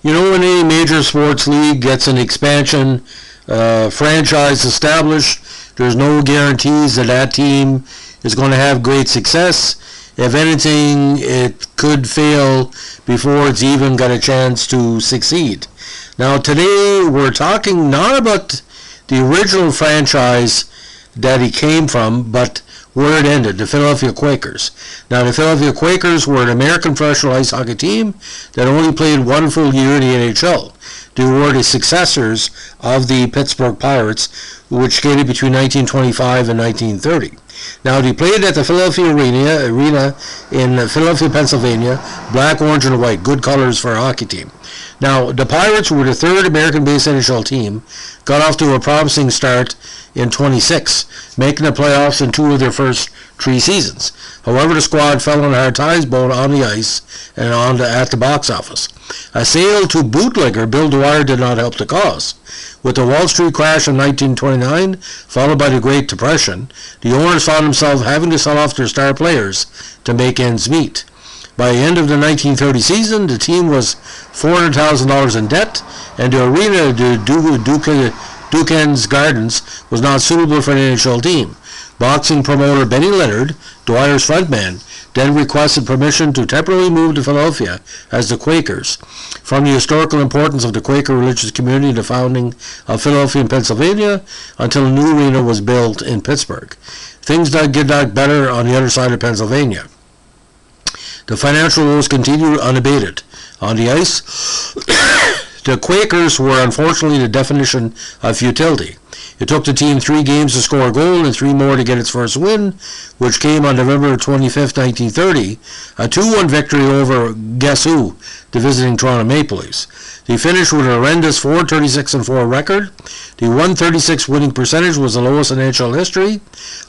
You know, when any major sports league gets an expansion franchise established, there's no guarantees that that team is going to have great success. If anything, it could fail before it's even got a chance to succeed. Now, today we're talking not about the original franchise that he came from, but where it ended, the Philadelphia Quakers. Now, the Philadelphia Quakers were an American professional ice hockey team that only played one full year in the NHL. They were the successors of the Pittsburgh Pirates, which skated between 1925 and 1930. Now, they played at the Philadelphia Arena in Philadelphia, Pennsylvania, black, orange, and white, good colors for a hockey team. Now, the Pirates were the third American-based NHL team, got off to a promising start in 26, making the playoffs in 2 of their first 3 seasons. However, the squad fell on hard times both on the ice and at the box office. A sale to bootlegger Bill Dwyer did not help the cause. With the Wall Street crash in 1929, followed by the Great Depression, the owners found themselves having to sell off their star players to make ends meet. By the end of the 1930 season, the team was $400,000 in debt, and the arena, the Duquesne's Gardens, was not suitable for an NHL team. Boxing promoter Benny Leonard, Dwyer's frontman, then requested permission to temporarily move to Philadelphia as the Quakers. From the historical importance of the Quaker religious community in the founding of Philadelphia and Pennsylvania until a new arena was built in Pittsburgh. Things did get better on the other side of Pennsylvania. The financial woes continued unabated. On the ice, the Quakers were unfortunately the definition of futility. It took the team 3 games to score a goal and 3 more to get its first win, which came on November 25, 1930, a 2-1 victory over, guess who, the visiting Toronto Maple Leafs. They finished with a horrendous 436-4 record. The 136 winning percentage was the lowest in NHL history,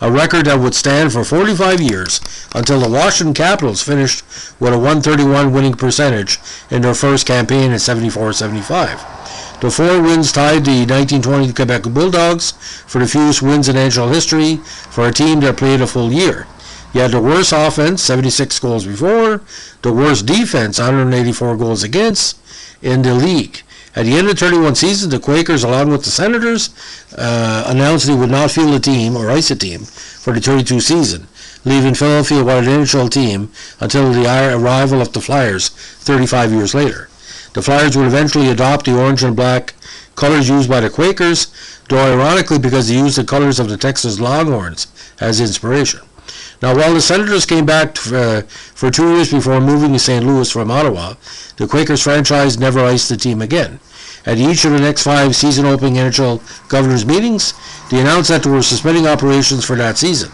a record that would stand for 45 years until the Washington Capitals finished with a 131 winning percentage in their first campaign in 74-75. The 4 wins tied the 1920 Quebec Bulldogs for the fewest wins in NHL history for a team that played a full year. Yet the worst offense, 76 goals before, the worst defense, 184 goals against, in the league. At the end of the 31 season, the Quakers, along with the Senators, announced they would not field a team or ice a team for the 32 season, leaving Philadelphia without an NHL team until the arrival of the Flyers 35 years later. The Flyers would eventually adopt the orange and black colors used by the Quakers, though ironically because they used the colors of the Texas Longhorns as inspiration. Now, while the Senators came back for 2 years before moving to St. Louis from Ottawa, the Quakers franchise never iced the team again. At each of the next 5 season-opening NHL governors' meetings, they announced that they were suspending operations for that season.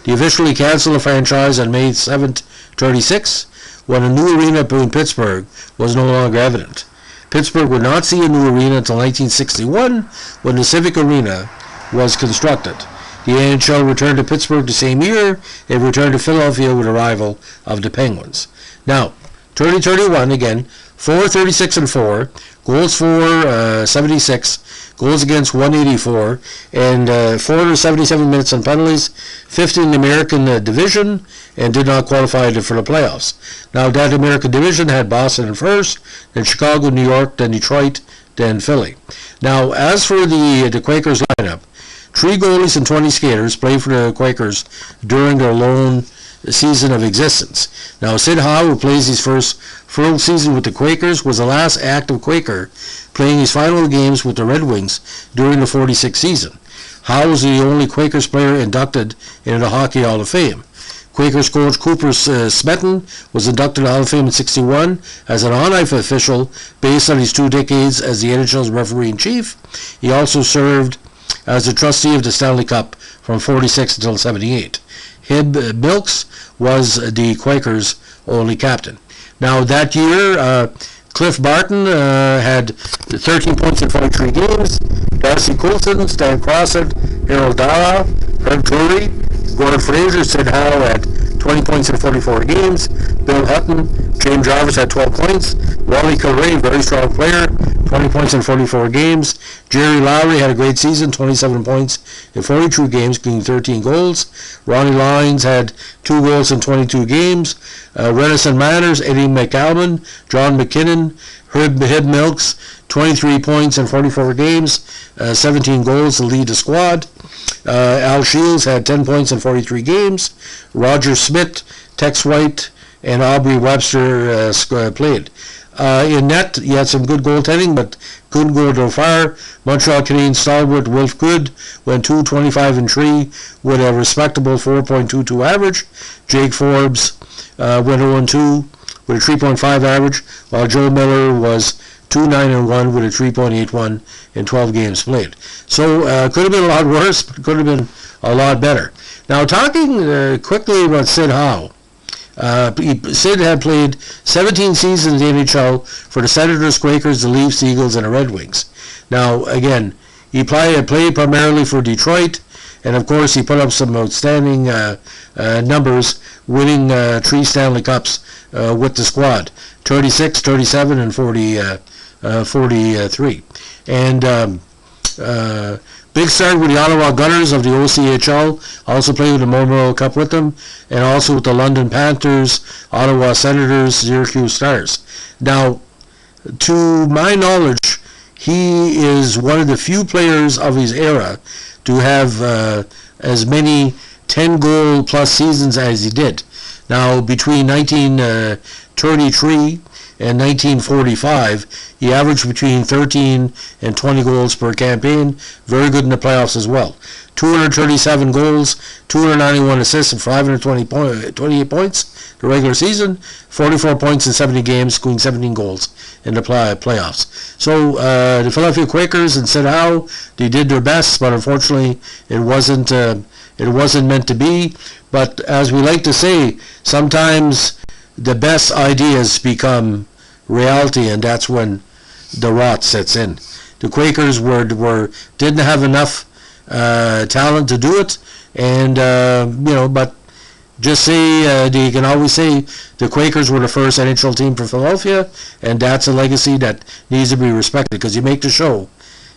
They officially canceled the franchise on May 7, 36, when a new arena in Pittsburgh was no longer evident. Pittsburgh would not see a new arena until 1961, when the Civic Arena was constructed. The NHL returned to Pittsburgh the same year. It returned to Philadelphia with the arrival of the Penguins. Now, 30-31 again, 436-4, goals for 76, goals against 184, and 477 minutes on penalties, 15 in the American Division, and did not qualify for the playoffs. Now, that American Division had Boston in first, then Chicago, New York, then Detroit, then Philly. Now, as for the Quakers lineup, 3 goalies and 20 skaters played for the Quakers during their lone season of existence. Now, Syd Howe, who plays his first full season with the Quakers, was the last active Quaker, playing his final games with the Red Wings during the 46th season. Howe was the only Quakers player inducted into the Hockey Hall of Fame. Quakers coach Cooper Smetten was inducted to the Hall of Fame in 61 as an on-ice official based on his 2 decades as the NHL's referee-in-chief. He also served as a trustee of the Stanley Cup from 46 until 78. Hib Milks was the Quakers' only captain. Now, that year, Cliff Barton had 13 points in 43 games. Darcy Coulson, Stan Crossan, Harold Dara, Fred Drury, Gordon Fraser, Syd Howe had 20 points in 44 games. Bill Hutton, James Jarvis had 12 points. Wally Kilray, very strong player, 20 points in 44 games. Jerry Lowry had a great season, 27 points in 42 games, including 13 goals. Ronnie Lyons had 2 goals in 22 games. Renison Manners, Eddie McAlmon, John McKinnon, Herb Milks, 23 points in 44 games, 17 goals to lead the squad. Al Shields had 10 points in 43 games. Roger Smith, Tex White, and Aubrey Webster played. In net, you had some good goaltending, but couldn't go no far. Montreal Canadiens stalwart Wolf Good went 2-25-3 with a respectable 4.22 average. Jake Forbes went 0-2 with a 3.5 average, while Joe Miller was 2-9-1 with a 3.81 in 12 games played. So could have been a lot worse, but could have been a lot better. Now talking quickly about Syd Howe. Syd had played 17 seasons in the NHL for the Senators, Quakers, the Leafs, Eagles, and the Red Wings. Now, again, he played primarily for Detroit, and of course he put up some outstanding numbers, winning 3 Stanley Cups with the squad, 36, 37, and 43. And big start with the Ottawa Gunners of the OCHL, also played with the Memorial Cup with them, and also with the London Panthers, Ottawa Senators, Syracuse Stars. Now, to my knowledge, he is one of the few players of his era to have as many 10-goal plus seasons as he did. Now, between 1933 in 1945, he averaged between 13 and 20 goals per campaign. Very good in the playoffs as well. 237 goals, 291 assists, and 528 points the regular season. 44 points in 70 games, including 17 goals in the playoffs. So the Philadelphia Quakers and Syd Howe, they did their best, but unfortunately it wasn't meant to be. But as we like to say, sometimes the best ideas become reality, and that's when the rot sets in. The Quakers didn't have enough talent to do it, and but just say you can always say the Quakers were the first NHL team for Philadelphia, and that's a legacy that needs to be respected, because you make the show.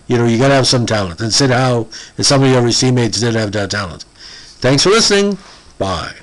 You gotta have some talent, and Syd Howe and some of your teammates did have that talent. Thanks for listening. Bye.